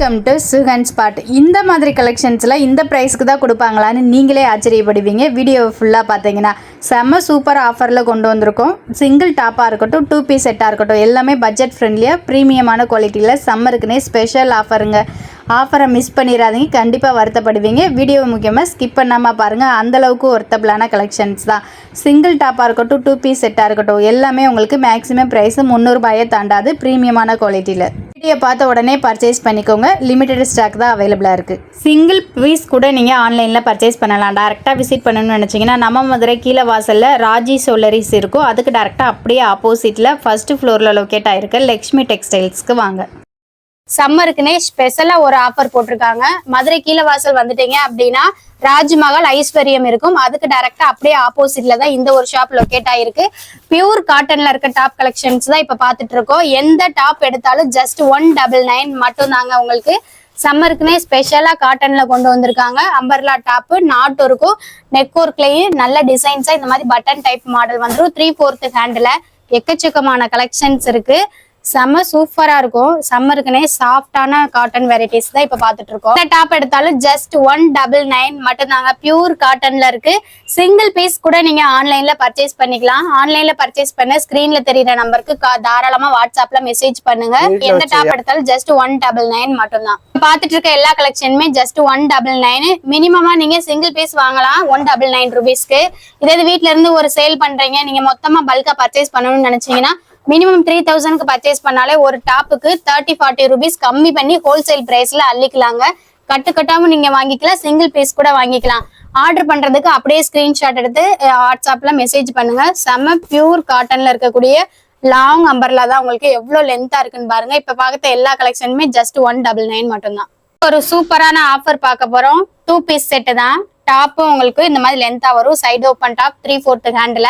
Welcome to Sugan spot. இந்த மாதிரி கலெக்ஷன்ஸில் இந்த ப்ரைஸ்க்கு தான் கொடுப்பாங்களான்னு நீங்களே ஆச்சரியப்படுவீங்க. வீடியோ ஃபுல்லாக பார்த்தீங்கன்னா செம்ம சூப்பர் ஆஃபரில் கொண்டு வந்திருக்கோம். சிங்கிள் டாப்பாக இருக்கட்டும், 2 பீஸ் செட்டாக இருக்கட்டும், எல்லாமே பட்ஜெட் ஃப்ரெண்ட்லியாக ப்ரீமியமான குவாலிட்டியில் சம்மருக்குனே ஸ்பெஷல் ஆஃபருங்க. ஆஃபரை மிஸ் பண்ணிடாதீங்க, கண்டிப்பாக வருத்தப்படுவீங்க. வீடியோவை முக்கியமாக ஸ்கிப் பண்ணாமல் பாருங்கள். அந்தளவுக்கு ஒர்த்தபிளான கலெக்ஷன்ஸ் தான். சிங்கிள் டாப்பாக இருக்கட்டும், 2 பீஸ் செட்டாக இருக்கட்டும், எல்லாமே உங்களுக்கு மேக்ஸிமம் ப்ரைஸு 300 ரூபாயை தாண்டாது, ப்ரீமியமான குவாலிட்டியில். வீடியோ பார்த்த உடனே பர்ச்சேஸ் பண்ணிக்கோங்க. லிமிட்டட் ஸ்டாக் தான் அவைலபிளாக இருக்குது. சிங்கிள் பீஸ் கூட நீங்கள் ஆன்லைனில் பர்ச்சேஸ் பண்ணலாம். டேரெக்டாக விசிட் பண்ணணும்னு நினச்சிங்கன்னா நம்ம மதுரை கீழே வாசலில் ராஜி சோலரிஸ் இருக்கும். அதுக்கு டேரெக்டாக அப்படியே ஆப்போசிட்டில் ஃபர்ஸ்ட் ஃப்ளோரில் லொக்கேட் ஆகிருக்கு லக்ஷ்மி டெக்ஸ்டைல்ஸ்க்கு வாங்க. சம்மருக்குனே ஸ்பெஷலா ஒரு ஆஃபர் போட்டிருக்காங்க. மதுரை கீழே வாசல் வந்துட்டீங்க அப்படின்னா ராஜ்மஹால் ஐஸ்வர்யம் இருக்கும். அதுக்கு டைரக்டா அப்படியே ஆப்போசிட்ல தான் இந்த ஒரு ஷாப் லொக்கேட் ஆயிருக்கு. பியூர் காட்டன்ல இருக்க டாப் கலெக்ஷன்ஸ் தான் இப்ப பாத்துட்டு இருக்கோம். எந்த டாப் எடுத்தாலும் ஜஸ்ட் 199 மட்டும் தாங்க. உங்களுக்கு சம்மருக்குனே ஸ்பெஷலா காட்டன்ல கொண்டு வந்திருக்காங்க. அம்பர்லா டாப் நாட் இருக்கும். நெக் ஒர்க்லயும் நல்ல டிசைன்ஸா இந்த மாதிரி பட்டன் டைப் மாடல் வந்துடும். 3/4 ஹேண்ட்ல எக்கச்சக்கமான கலெக்ஷன்ஸ் இருக்கு. செம்ம சூப்பரா இருக்கும். சம்மருக்குனே சாஃப்டான காட்டன் வெரைட்டிஸ் தான் இப்ப பாத்துட்டு இருக்கோம். இந்த டாப் எடுத்தாலும் ஜஸ்ட் 199 மட்டும் தாங்க. பியூர் காட்டன்ல இருக்கு. சிங்கிள் பீஸ் கூட நீங்க ஆன்லைன்ல பர்ச்சேஸ் பண்ணிக்கலாம். ஆன்லைன்ல பர்ச்சேஸ் பண்ண ஸ்கிரீன்ல தெரியுற நம்பருக்கு தாராளமா வாட்ஸ்அப்ல மெசேஜ் பண்ணுங்க. எந்த டாப் எடுத்தாலும் ஜஸ்ட் 199 மட்டும் தான். பாத்துட்டு இருக்க எல்லா கலெக்ஷனுமே ஜஸ்ட் 199. மினிமமா நீங்க சிங்கிள் பீஸ் வாங்கலாம் 199 ருபீஸ்க்கு. இதே வீட்ல இருந்து ஒரு சேல் பண்றீங்க, நீங்க மொத்தமா பல்கா பர்ச்சேஸ் பண்ணணும்னு நினைச்சீங்கன்னா மினிமம் 3000க்கு பர்ச்சேஸ் பண்ணாலே ஒரு டாப்புக்கு 30-40 ருபீஸ் கம்மி பண்ணி ஹோல்சேல் பிரைஸ்ல அள்ளிக்கலாங்க. கட்டுக்கட்டாம நீங்க வாங்கிக்கலாம், சிங்கிள் பீஸ் கூட வாங்கிக்கலாம். ஆர்டர் பண்றதுக்கு அப்படியே ஸ்கிரீன்ஷாட் எடுத்து வாட்ஸ்அப்ல மெசேஜ் பண்ணுங்க. செம்ம பியூர் காட்டன்ல இருக்கக்கூடிய லாங் அம்பர்லா தான். உங்களுக்கு எவ்வளவு லென்த்தா இருக்குன்னு பாருங்க. இப்ப பார்த்த எல்லா கலெக்ஷனுமே ஜஸ்ட் 199 மட்டும் தான். ஒரு சூப்பரான ஆஃபர் பார்க்க போறோம். 2 பீஸ் செட்டு தான். டாப்பும் உங்களுக்கு இந்த மாதிரி லென்த்தா வரும். சைடு ஓப்பன் டாப் 3/4 ஹேண்ட்ல.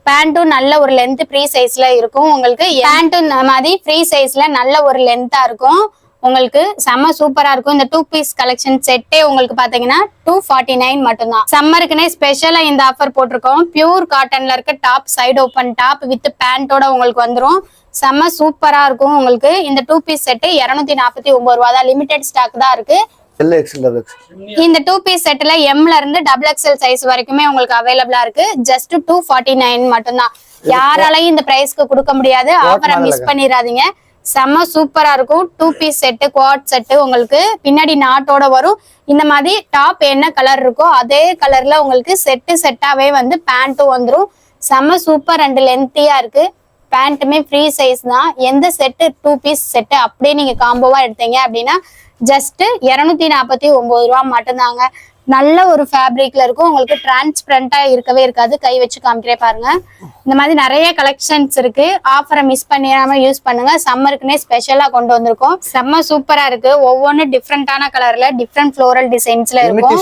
பேண்ட்டும் நல்ல ஒரு லென்த் ஃப்ரீ சைஸ்ல இருக்கும். உங்களுக்கு பேண்ட்டும் இந்த மாதிரி ஃப்ரீ சைஸ்ல நல்ல ஒரு லென்த்தா இருக்கும். உங்களுக்கு செம்ம சூப்பரா இருக்கும். இந்த 2 பீஸ் கலெக்ஷன் செட்டே உங்களுக்கு பாத்தீங்கன்னா 249 மட்டும் தான். சம்மருக்குனே ஸ்பெஷலா இந்த ஆஃபர் போட்டிருக்கோம். பியூர் காட்டன்ல இருக்க top side open top with பேண்டோட உங்களுக்கு வந்துடும். செம்ம சூப்பரா இருக்கும். உங்களுக்கு இந்த 2 பீஸ் செட்டு 249 ரூபா தான். லிமிடெட் ஸ்டாக் தான் இருக்கு. இந்த 2 பீஸ் செட்ல எம்ல இருந்து XXL சைஸ் வரைக்குமே உங்களுக்கு அவைலபிளா இருக்கு. ஜஸ்ட் 249 மட்டும் தான். யாராலையும் இந்த பிரைஸ்க்கு கொடுக்க முடியாது. ஆஃபரை மிஸ் பண்ணிடாதீங்க. செம்ம சூப்பரா இருக்கும். 2 பீஸ் செட்டு குவாட் செட்டு உங்களுக்கு பின்னாடி நாட்டோட வரும். இந்த மாதிரி டாப் என்ன கலர் இருக்கோ அதே கலர்ல உங்களுக்கு செட்டாவே வந்து பேண்ட்டும் வந்துடும். செம்ம சூப்பர் அண்ட் லென்த்தியா இருக்கு. பேண்ட்டுமே ஃப்ரீ சைஸ் தான். எந்த செட்டு 2 பீஸ் செட்டு அப்படியே நீங்க காம்போவா எடுத்தீங்க அப்படின்னா ஜஸ்ட் 249 ரூபா மட்டும்தாங்க. நல்ல ஒரு ஃபேப்ரிக்ல இருக்கும். உங்களுக்கு டிரான்ஸ்பரண்டா இருக்கவே இருக்காது. கை வச்சு காமிக்கிறே பாருங்க. இந்த மாதிரி நிறைய கலெக்ஷன்ஸ் இருக்கு. ஆஃபரை மிஸ் பண்ணிடாம யூஸ் பண்ணுங்க. சம்மருக்குனே ஸ்பெஷலா கொண்டு வந்திருக்கோம். செம்ம சூப்பரா இருக்கு. ஒவ்வொன்றும் டிஃப்ரெண்டான கலர்ல டிஃப்ரெண்ட் ஃப்ளோரல் டிசைன்ஸ்ல இருக்கும்.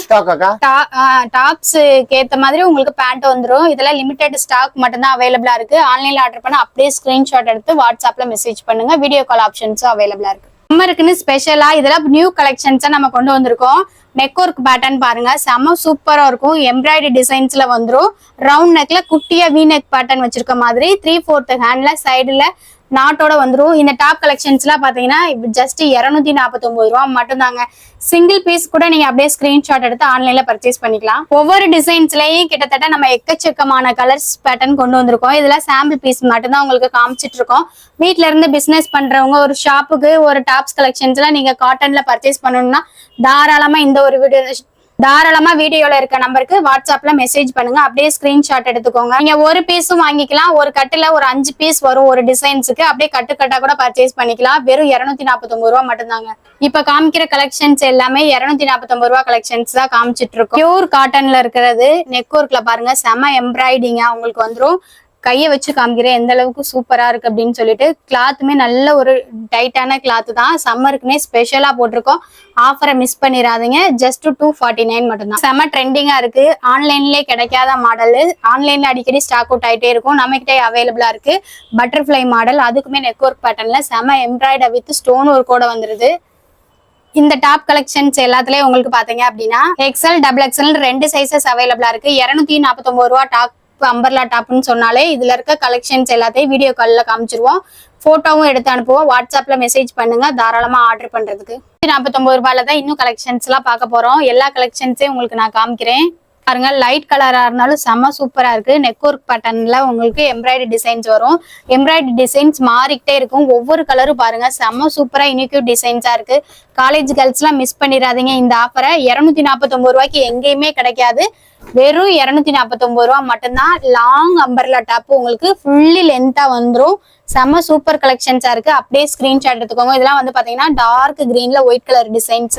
டாப்ஸ்க்கு ஏத்த மாதிரி உங்களுக்கு பேண்ட் வந்துடும். இதெல்லாம் லிமிடெட் ஸ்டாக் மட்டும் தான் அவைலபிளா இருக்கு. ஆன்லைன்ல ஆர்டர் பண்ண அப்படியே ஸ்கிரீன்ஷாட் எடுத்து வாட்ஸ்அப்ல மெசேஜ் பண்ணுங்க. வீடியோ கால் ஆப்ஷன்ஸும் அவைலபிளா இருக்கு. சம்மருக்குன்னு ஸ்பெஷலா இதெல்லாம் நியூ கலெக்ஷன்ஸா நம்ம கொண்டு வந்திருக்கோம். நெக் ஒர்க் பேட்டர்ன் பாருங்க, செம்ம சூப்பரா இருக்கும். எம்ப்ராய்டரி டிசைன்ஸ்ல வந்துடும். ரவுண்ட் நெக்ல குட்டியா வி நெக் பேட்டர்ன் வச்சிருக்க மாதிரி 3/4 ஹேண்ட்ல சைடுல நாட்டோட வந்துடும். இந்த டாப் கலெக்ஷன்ஸ் எல்லாம் பாத்தீங்கன்னா ஜஸ்ட் 249 ரூபா மட்டும் தாங்க. சிங்கிள் பீஸ் கூட நீங்க அப்படியே ஸ்கிரீன்ஷாட் எடுத்து ஆன்லைன்ல பர்ச்சேஸ் பண்ணிக்கலாம். ஒவ்வொரு டிசைன்ஸ்லயும் கிட்டத்தட்ட நம்ம எக்கச்சக்கமான கலர்ஸ் பேட்டர்ன் கொண்டு வந்திருக்கோம். இதுல சாம்பிள் பீஸ் மட்டும் தான் உங்களுக்கு காமிச்சிட்டு இருக்கோம். வீட்ல இருந்து பிசினஸ் பண்றவங்க ஒரு ஷாப்புக்கு ஒரு டாப்ஸ் கலெக்ஷன்ஸ்ல நீங்க காட்டன்ல பர்ச்சேஸ் பண்ணணும்னா தாராளமா இந்த ஒரு வீடியோல இருக்க நம்பருக்கு வாட்ஸ்அப்ல மெசேஜ் பண்ணுங்க. அப்படியே ஸ்கிரீன்ஷாட் எடுத்துக்கோங்க. நீங்க ஒரு பீஸும் வாங்கிக்கலாம். ஒரு கட்டுல ஒரு 5 பீஸ் வரும் ஒரு டிசைன்ஸுக்கு. அப்படியே கட்டா கூட பர்ச்சேஸ் பண்ணிக்கலாம். வெறும் 249 ரூபா மட்டும் தாங்க. இப்ப காமிக்கிற கலெக்ஷன்ஸ் எல்லாமே 249 ரூபா கலெக்ஷன்ஸ் தான் காமிச்சிட்டு இருக்கோம். பியூர் காட்டன்ல இருக்கிறது. நெக் ஒர்க்ல பாருங்க, செம எம்ப்ராய்டிங்கா உங்களுக்கு வந்துடும். கையை வச்சு காமிக்கிறேன் எந்த அளவுக்கு சூப்பரா இருக்கு அப்படின்னு சொல்லிட்டு. கிளாத்துமே நல்ல ஒரு டைட்டான கிளாத் தான். சம்மருக்குனே ஸ்பெஷலா போட்டிருக்கோம். ஆஃபரை மிஸ் பண்ணிடாதீங்க. ஜஸ்ட் 249 மட்டும் தான். செம ட்ரெண்டிங்கா இருக்கு. ஆன்லைன்லயே கிடைக்காத மாடல். ஆன்லைன்ல அடிக்கடி ஸ்டாக் அவுட் ஆயிட்டே இருக்கும். நம்ம கிட்டே அவைலபிளா இருக்கு. பட்டர்ஃபிளை மாடல், அதுக்குமே நெக் ஒர்க் பேட்டர்ன்ல செம எம்ப்ராய்டரி வித் ஸ்டோன் ஒர்க்கோட வந்துருது. இந்த டாப் கலெக்ஷன்ஸ் எல்லாத்துலயும் உங்களுக்கு பாத்தீங்க அப்படின்னா XL, XXL 2 சைசஸ் அவைலபிளா இருக்கு. 249 ரூபா அம்பர்லா டாப்னு சொன்னாலே இதுல இருக்க கலெக்ஷன்ஸ் எல்லாத்தையும் வீடியோ காலில் காமிச்சிருவோம். போட்டோவும் எடுத்து அனுப்புவோம். வாட்ஸ்அப்ல மெசேஜ் பண்ணுங்க தாராளமா ஆர்டர் பண்றதுக்கு. 49 ரூபாயில தான் இன்னும் கலெக்ஷன்ஸ் எல்லாம் பார்க்க போறோம். எல்லா கலெக்ஷன்ஸையும் உங்களுக்கு நான் காமிக்கிறேன் பாருங்க. லைட் கலரா இருந்தாலும் செம்ம சூப்பரா இருக்கு. நெக் ஒர்க் பேட்டர்ன்ல உங்களுக்கு எம்ப்ராய்டரி டிசைன்ஸ் வரும். எம்ப்ராய்டரி டிசைன்ஸ் மாறிக்கிட்டே இருக்கும். ஒவ்வொரு கலரும் பாருங்க செம்ம சூப்பரா யூனிக் டிசைன்ஸா இருக்கு. காலேஜ் கேர்ள்ஸ் எல்லாம் மிஸ் பண்ணிடாதீங்க இந்த ஆஃபரை. 249 ரூபாய்க்கு எங்கேயுமே கிடைக்காது. வெறும் 249 ரூபா மட்டும்தான். லாங் அம்பர்லா டாப் உங்களுக்கு ஃபுல்லி லென்த்தா வந்துடும். செம்ம சூப்பர் கலெக்ஷன்ஸா இருக்கு. அப்படியே ஸ்கிரீன்ஷாட் எடுத்துக்கோங்க. இதெல்லாம் வந்து பாத்தீங்கன்னா டார்க் கிரீன்ல white colour designs,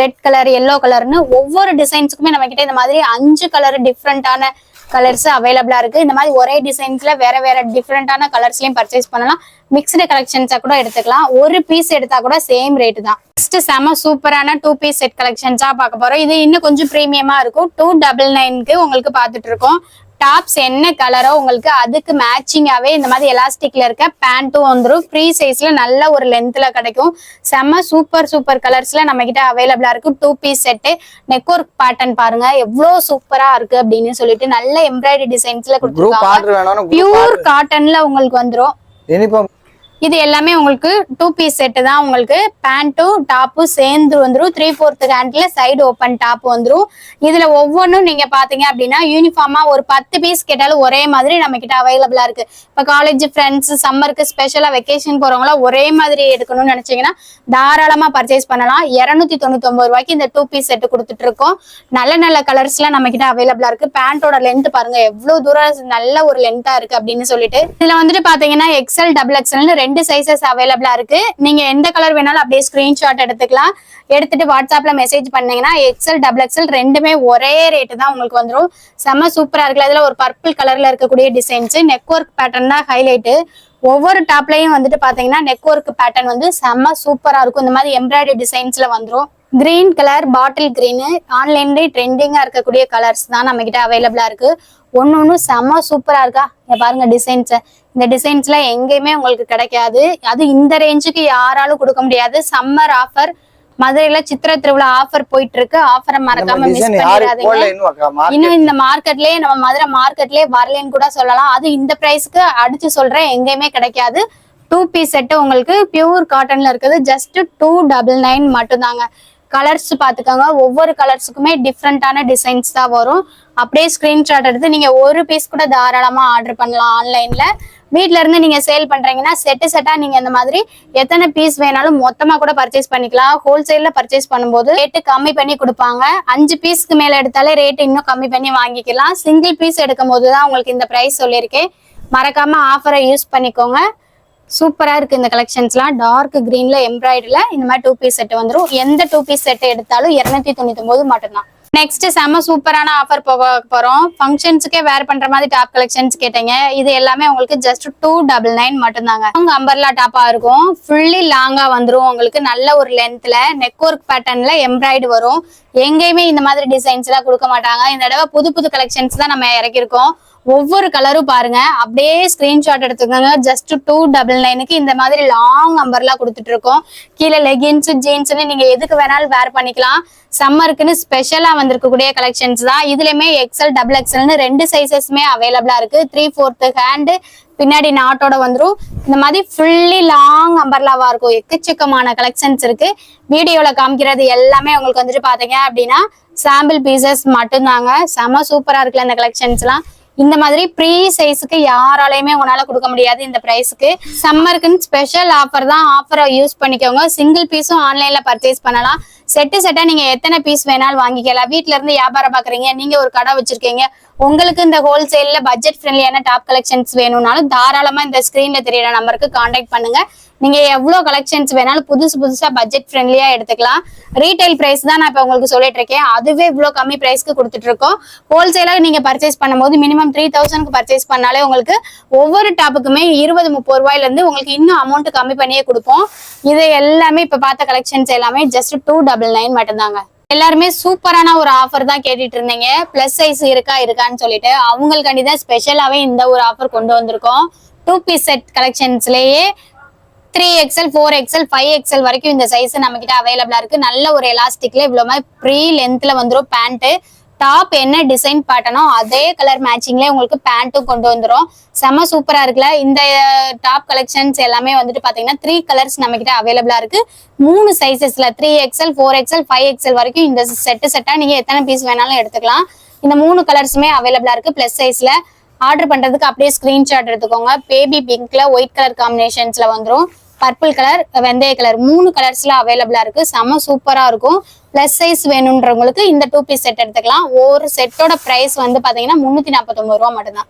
red colour, yellow கலர்னு ஒவ்வொரு டிசைன்ஸுக்குமே நம்ம கிட்ட இந்த மாதிரி 5 கலர் டிஃப்ரெண்டான கலர்ஸ் அவைலபிளா இருக்கு. இந்த மாதிரி ஒரே டிசைன்ஸ்ல வேற வேற டிஃப்ரெண்டான கலர்ஸ்லயும் பர்ச்சேஸ் பண்ணலாம். மிக்ஸ்டு கலெக்ஷன்ஸா கூட எடுத்துக்கலாம். ஒரு பீஸ் எடுத்தா கூட சேம் ரேட் தான். நெக்ஸ்ட் செம சூப்பரான 2 பீஸ் செட் கலெக்ஷன்ஸா பார்க்க போறோம். இது இன்னும் கொஞ்சம் பிரீமியமா இருக்கும். 299க்கு உங்களுக்கு பார்த்துட்டு இருக்கோம். டாப்ஸ் என்ன கலரோ உங்களுக்கு அதுக்கு மேட்சிங்காவே இந்த மாதிரி எலாஸ்டிக்ல இருக்க பேண்ட்டும் வந்துடும். ஃப்ரீ சைஸ்ல நல்ல ஒரு லென்த்ல கிடைக்கும். செம்ம சூப்பர் கலர்ஸ்ல நம்ம கிட்ட அவைலபிளா இருக்கு. 2 piece set. Neck work pattern பாருங்க எவ்வளவு சூப்பரா இருக்கு அப்படின்னு சொல்லிட்டு நல்ல எம்ப்ராய்டரி டிசைன்ஸ்ல கொடுத்துருக்காங்க. பியூர் காட்டன்ல உங்களுக்கு வந்துடும். இது எல்லாமே உங்களுக்கு 2 பீஸ் செட்டு தான். உங்களுக்கு பேண்ட்டும் டாப்பும் சேர்ந்து வந்துடும். 3/4 ஹேண்ட்ல சைடு ஓப்பன் டாப் வந்துடும். இதுல ஒவ்வொன்றும் நீங்க பாத்தீங்க அப்படின்னா யூனிஃபார்மா ஒரு 10 பீஸ் கேட்டாலும் ஒரே மாதிரி நம்ம கிட்ட அவைலபிளா இருக்கு. இப்ப காலேஜ் ஃப்ரெண்ட்ஸ் சம்மருக்கு ஸ்பெஷலா வெக்கேஷன் போறவங்களா ஒரே மாதிரி எடுக்கணும்னு நினைச்சீங்கன்னா தாராளமா பர்ச்சேஸ் பண்ணலாம். 299 ரூபாய்க்கு இந்த 2 பீஸ் செட்டு கொடுத்துட்டு இருக்கோம். நல்ல கலர்ஸ்ல நம்ம கிட்ட அவைலபிளா இருக்கு. பேண்டோட லென்த் பாருங்க எவ்வளவு தூரம் நல்ல ஒரு லென்த்தா இருக்கு அப்படின்னு சொல்லிட்டு. இதுல வந்துட்டு பாத்தீங்கன்னா எக்ஸ்எல், XXL 2 சைசஸ் அவைலபிளா இருக்கு. நீங்க எந்த கலர் வேணாலும் அப்படியே ஸ்கிரீன்ஷாட் எடுத்துக்கலாம். எடுத்துட்டு வாட்ஸ்அப்ல மெசேஜ் பண்ணீங்கன்னா எக்ஸ்எல், XXL ரெண்டுமே ஒரே ரேட்டு தான் உங்களுக்கு வந்துடும். செம்ம சூப்பரா இருக்குல்ல. இதுல ஒரு பர்பிள் கலர்ல இருக்கக்கூடிய டிசைன்ஸ் நெக் ஒர்க் பேட்டர்ன் தான் ஹைலைட். ஒவ்வொரு டாப்லயும் வந்துட்டு பாத்தீங்கன்னா நெக் ஒர்க் பேட்டர்ன் வந்து செம்ம சூப்பரா இருக்கும். இந்த மாதிரி எம்ப்ராய்டரி டிசைன்ஸ்ல வந்துடும். கிரீன் கலர், பாட்டில் கிரீன் ஆன்லைன்ல ட்ரெண்டிங்கா இருக்கக்கூடிய கலர்ஸ் தான் நம்ம கிட்ட அவைலபிளா இருக்கு. ஒன்னு செம்ம சூப்பரா இருக்கா பாருங்க டிசைன்ஸ். இந்த டிசைன்ஸ்ல எங்கேயுமே உங்களுக்கு கிடைக்காது. அது இந்த ரேஞ்சுக்கு யாராலும் கொடுக்க முடியாது. சம்மர் ஆஃபர் மதுரையில சித்திரை திருவிழா ஆஃபர் போயிட்டு இருக்கு. ஆஃபரை மறக்காம மிஸ் பண்ணிடாதீங்க. இன்னும் இந்த மார்க்கெட்லயே நம்ம மதுரை மார்க்கெட்லயே வரலன்னு கூட சொல்லலாம். அது இந்த பிரைஸ்க்கு அடிச்சு சொல்றேன் எங்கேயுமே கிடைக்காது. 2 பீஸ் செட்டு உங்களுக்கு பியூர் காட்டன்ல இருக்குது. ஜஸ்ட் 299 மட்டும் தாங்க. கலர்ஸ் பாத்துக்கோங்க. ஒவ்வொரு கலர்ஸுக்குமே டிஃப்ரெண்டான டிசைன்ஸ் தான் வரும். அப்படியே ஸ்கிரீன்ஷாட் எடுத்து நீங்க ஒரு பீஸ் கூட தாராளமா ஆர்டர் பண்ணலாம் ஆன்லைன்ல. வீட்ல இருந்து நீங்க சேல் பண்றீங்கன்னா செட்டா நீங்க இந்த மாதிரி எத்தனை பீஸ் வேணாலும் மொத்தமா கூட பர்ச்சேஸ் பண்ணிக்கலாம். ஹோல்சேல்ல பர்ச்சேஸ் பண்ணும்போது ரேட்டு கம்மி பண்ணி கொடுப்பாங்க. 5 பீஸ்க்கு மேல எடுத்தாலே ரேட் இன்னும் கம்மி பண்ணி வாங்கிக்கலாம். சிங்கிள் பீஸ் எடுக்கும் போதுதான் உங்களுக்கு இந்த பிரைஸ் சொல்லியிருக்கேன். மறக்காம ஆஃபரை யூஸ் பண்ணிக்கோங்க. சூப்பரா இருக்கு இந்த கலெக்ஷன்ஸ்லாம். டார்க் கிரீன்ல எம்ப்ராய்டரில இந்த மாதிரி 2 பீஸ் செட் வந்துடும். எந்த 2 பீஸ் செட் எடுத்தாலும் 299 மட்டும்தான். நெக்ஸ்ட் செம சூப்பரான ஆஃபர் போக போறோம். ஃபங்க்ஷன்ஸுக்கே வேர் பண்ற மாதிரி டாப் கலெக்ஷன்ஸ் கேட்டீங்க. இது எல்லாமே உங்களுக்கு ஜஸ்ட் 299 மட்டும்தாங்க. உங்க அம்பர்லா டாப்பா இருக்கும். ஃபுல்லி லாங்கா வந்துடும். உங்களுக்கு நல்ல ஒரு லென்த்ல நெக் ஒர்க் பேட்டர்ன்ல எம்ப்ராய்டு வரும். எங்கேயுமே இந்த மாதிரி டிசைன்ஸ் எல்லாம் கொடுக்க மாட்டாங்க. இந்த தடவை புது கலெக்ஷன்ஸ் தான் நம்ம இறக்கிருக்கோம். ஒவ்வொரு கலரும் பாருங்க. அப்படியே ஸ்கிரீன்ஷாட் எடுத்துக்கோங்க. ஜஸ்ட் 299க்கு இந்த மாதிரி லாங் அம்பர்லாம் கொடுத்துட்டு இருக்கோம். கீழே லெகின்ஸ், ஜீன்ஸ்னு நீங்க எதுக்கு வேணாலும் வேர் பண்ணிக்கலாம். சம்மருக்குன்னு ஸ்பெஷலா வந்திருக்கக்கூடிய கலெக்ஷன்ஸ் தான். இதுலயுமே எக்ஸ்எல், XXL 2 சைசஸ்மே அவைலபிளா இருக்கு. 3/4 ஹேண்ட் பின்னாடி நாட்டோட வந்துடும். இந்த மாதிரி ஃபுல்லி லாங் அம்பர்லாவா இருக்கும். எக்கச்சக்கமான கலெக்ஷன்ஸ் இருக்கு. வீடியோல காமிக்கிறது எல்லாமே உங்களுக்கு வந்துட்டு பாத்தீங்க அப்படின்னா சாம்பிள் பீசஸ் மட்டும்தாங்க. செம சூப்பரா இருக்குல்ல இந்த கலெக்ஷன்ஸ் எல்லாம். இந்த மாதிரி ப்ரீ சைஸுக்கு யாராலையுமே உங்களால கொடுக்க முடியாது இந்த பிரைஸ்க்கு. சம்மருக்குன்னு ஸ்பெஷல் ஆஃபர் தான். ஆஃபரை யூஸ் பண்ணிக்கோங்க. சிங்கிள் பீஸும் ஆன்லைன்ல பர்ச்சேஸ் பண்ணலாம். செட்டா நீங்க எத்தனை பீஸ் வேணாலும் வாங்கிக்கலாம். வீட்டுல இருந்து வியாபாரம் பாக்குறீங்க, நீங்க ஒரு கடை வச்சிருக்கீங்க, உங்களுக்கு இந்த ஹோல்சேல்ல பட்ஜெட் ஃப்ரெண்ட்லியான டாப் கலெக்ஷன்ஸ் வேணும்னாலும் தாராளமா இந்த ஸ்கிரீன்ல தெரியற நம்பருக்கு கான்டாக்ட் பண்ணுங்க. நீங்க எவ்வளவு கலெக்ஷன்ஸ் வேணாலும் புதுசா பட்ஜெட் ஃப்ரெண்ட்லியா எடுத்துக்கலாம். ரீட்டைல் பிரைஸ் தான் நான் இப்ப உங்களுக்கு சொல்லிட்டு இருக்கேன். அதுவே இவ்வளவு கம்மி பிரைஸ்க்கு கொடுத்துட்டு இருக்கோம். ஹோல்சேலா நீங்க பர்ச்சேஸ் பண்ணும்போது மினிமம் 3000க்கு பர்ச்சேஸ் பண்ணாலே உங்களுக்கு ஒவ்வொரு டாப்புக்குமே 20-30 ரூபாயில இருந்து உங்களுக்கு இன்னும் அமௌண்ட் கம்மி பண்ணியே கொடுப்போம். இது எல்லாமே இப்ப பார்த்த கலெக்ஷன்ஸ் எல்லாமே ஜஸ்ட் 299 மட்டும்தாங்க. எல்லாருமே சூப்பரான ஒரு ஆஃபர் தான் கேட்டுட்டு இருந்தீங்க. பிளஸ் சைஸ் இருக்கான்னு சொல்லிட்டு அவங்களுக்காண்டி தான் ஸ்பெஷலாவே இந்த ஒரு ஆஃபர் கொண்டு வந்திருக்கோம். 2 piece set கலெக்ஷன்ஸ்லயே 3XL, 4XL, 5XL வரைக்கும் இந்த சைஸ் நம்ம கிட்ட அவைலபிளா இருக்கு. நல்ல ஒரு எலாஸ்டிக்ல இவ்வளவு மாதிரி ப்ரீ லென்த்ல வந்துடும். பேண்ட் டாப் என்ன டிசைன் பாட்டனோ அதே கலர் மேட்சிங்லேயே உங்களுக்கு பேண்ட்டும் கொண்டு வந்துரும். செம சூப்பரா இருக்குல்ல. இந்த டாப் கலெக்ஷன்ஸ் எல்லாமே வந்துட்டு பாத்தீங்கன்னா 3 கலர்ஸ் நம்ம கிட்ட அவைலபிளா இருக்கு. 3 சைசஸ்ல 3XL 4XL 5XL வரைக்கும் இந்த செட்டா நீங்க எத்தனை பீஸ் வேணாலும் எடுத்துக்கலாம். இந்த 3 கலர்ஸுமே அவைலபிளா இருக்கு. பிளஸ் சைஸ்ல ஆர்டர் பண்றதுக்கு அப்படியே ஸ்கிரீன்ஷாட் எடுத்துக்கோங்க. பேபி பிங்க்ல ஒயிட் கலர் காம்பினேஷன்ஸ்ல வந்துரும். பர்பிள் கலர், வெந்தய கலர் 3 கலர்ஸ்ல அவைலபிளா இருக்கு. செம சூப்பரா இருக்கும். பிளஸ் சைஸ் வேணும்ன்றவங்களுக்கு இந்த 2 பீஸ் செட் எடுத்துக்கலாம். ஒரு செட்டோட பிரைஸ் வந்து பாத்தீங்கன்னா 349 ரூபா மட்டும்தான்.